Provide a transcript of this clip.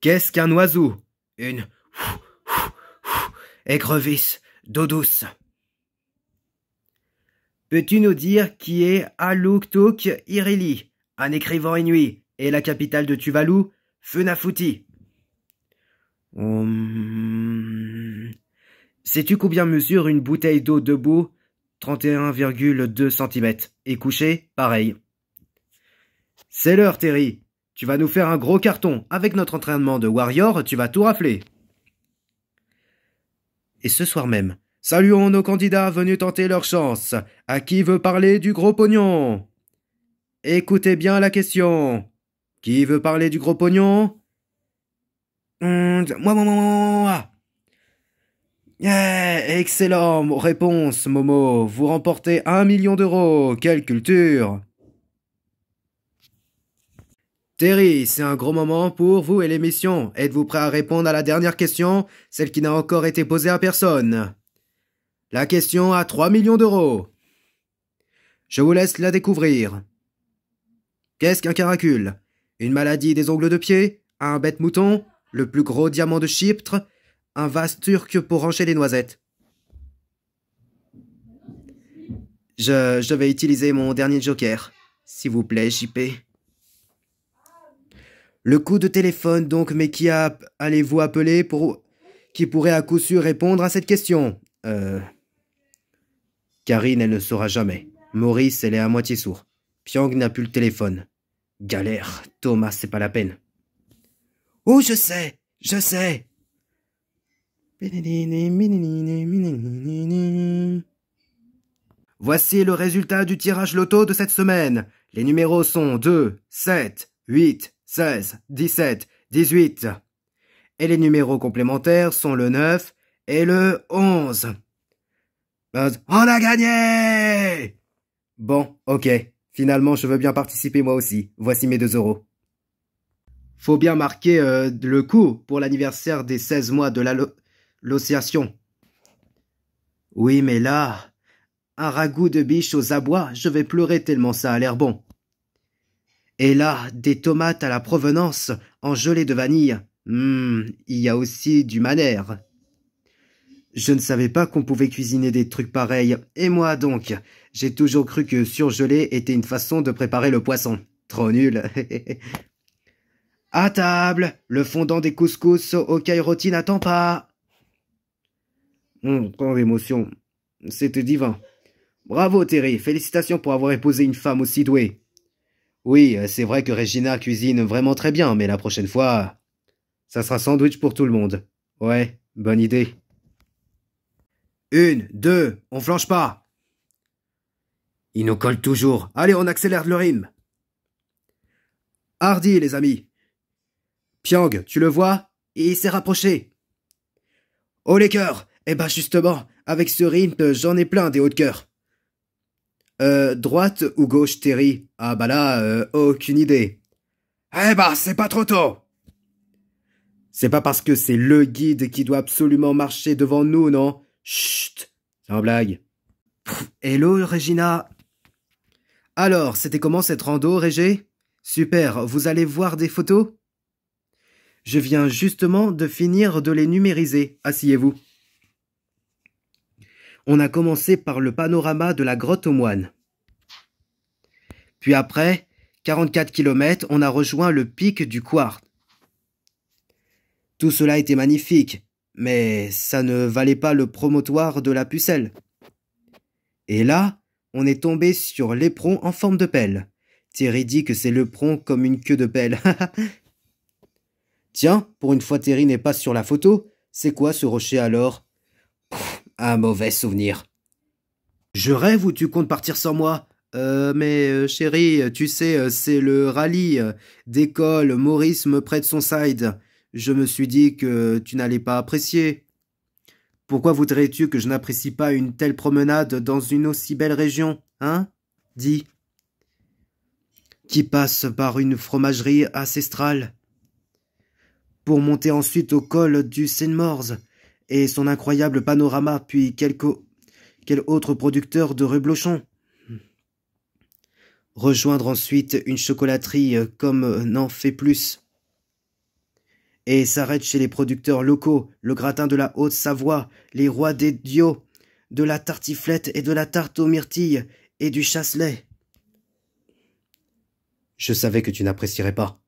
Qu'est-ce qu'un oiseau? Une écrevisse d'eau douce. Peux-tu nous dire qui est Aluktuk Irili, un écrivain inuit, et la capitale de Tuvalu, Funafuti? Sais-tu combien mesure une bouteille d'eau debout? 31,2 cm. Et couchée, pareil. C'est l'heure, Terry. Tu vas nous faire un gros carton. Avec notre entraînement de warrior, tu vas tout rafler. Et ce soir même, saluons nos candidats venus tenter leur chance. À qui veut parler du gros pognon? Écoutez bien la question. Qui veut parler du gros pognon? Moi. Yeah, excellent réponse, Momo. Vous remportez 1 million d'euros. Quelle culture! Terry, c'est un gros moment pour vous et l'émission. Êtes-vous prêt à répondre à la dernière question, celle qui n'a encore été posée à personne? La question à 3 millions d'euros. Je vous laisse la découvrir. Qu'est-ce qu'un caracule? Une maladie des ongles de pied? Un bête mouton? Le plus gros diamant de Chypre? Un vase turc pour ranger les noisettes? Je vais utiliser mon dernier joker. S'il vous plaît, JP. Le coup de téléphone donc, mais qui allez-vous appeler qui pourrait à coup sûr répondre à cette question? Karine, elle ne saura jamais. Maurice, elle est à moitié sourd. Pyong n'a plus le téléphone. Galère. Thomas, c'est pas la peine. Oh, je sais. Voici le résultat du tirage loto de cette semaine. Les numéros sont 2, 7, 8, 16, 17, 18. Et les numéros complémentaires sont le 9 et le 11. On a gagné! Bon, ok. Finalement, je veux bien participer moi aussi. Voici mes 2 euros. Faut bien marquer le coup pour l'anniversaire des 16 mois de l'association. Oui, mais là, un ragoût de biche aux abois, je vais pleurer tellement ça a l'air bon. Et là, des tomates à la provenance en gelée de vanille. Il y a aussi du manère. Je ne savais pas qu'on pouvait cuisiner des trucs pareils. Et moi donc, j'ai toujours cru que surgeler était une façon de préparer le poisson. Trop nul. À table, le fondant des couscous au caillotti n'attend pas. Tant d'émotion. C'était divin. Bravo Terry, félicitations pour avoir épousé une femme aussi douée. Oui, c'est vrai que Regina cuisine vraiment très bien, mais la prochaine fois, ça sera sandwich pour tout le monde. Ouais, bonne idée. 1, 2, on flanche pas. Il nous colle toujours. Allez, on accélère le rythme. Hardy, les amis. Pyong, tu le vois? Il s'est rapproché. Oh les cœurs! Eh ben justement, avec ce rythme, j'en ai plein des hauts de cœur. Droite ou gauche, Terry? Ah bah là, aucune idée. Eh bah, c'est pas trop tôt. C'est pas parce que c'est le guide qui doit absolument marcher devant nous, non? Chut, c'est en blague. Hello, Regina. Alors, c'était comment cette rando, Régé? Super, vous allez voir des photos? Je viens justement de finir de les numériser. Asseyez-vous. On a commencé par le panorama de la grotte aux moines. Puis après, 44 km, on a rejoint le pic du Quartz. Tout cela était magnifique, mais ça ne valait pas le promontoire de la Pucelle. Et là, on est tombé sur l'éperon en forme de pelle. Thierry dit que c'est l'éperon comme une queue de pelle. Tiens, pour une fois Terry n'est pas sur la photo, c'est quoi ce rocher alors? Un mauvais souvenir. Je rêve ou tu comptes partir sans moi? Mais chérie, tu sais, c'est le rallye d'école, Maurice me prête son side. Je me suis dit que tu n'allais pas apprécier. Pourquoi voudrais-tu que je n'apprécie pas une telle promenade dans une aussi belle région, hein? Dis. Qui passe par une fromagerie ancestrale. Pour monter ensuite au col du Seine-Morse et son incroyable panorama, puis quel autre producteur de reblochon. Rejoindre ensuite une chocolaterie comme n'en fait plus. et s'arrête chez les producteurs locaux, le gratin de la Haute-Savoie, les rois des Diaux, de la tartiflette et de la tarte aux myrtilles, et du chasselet. Je savais que tu n'apprécierais pas.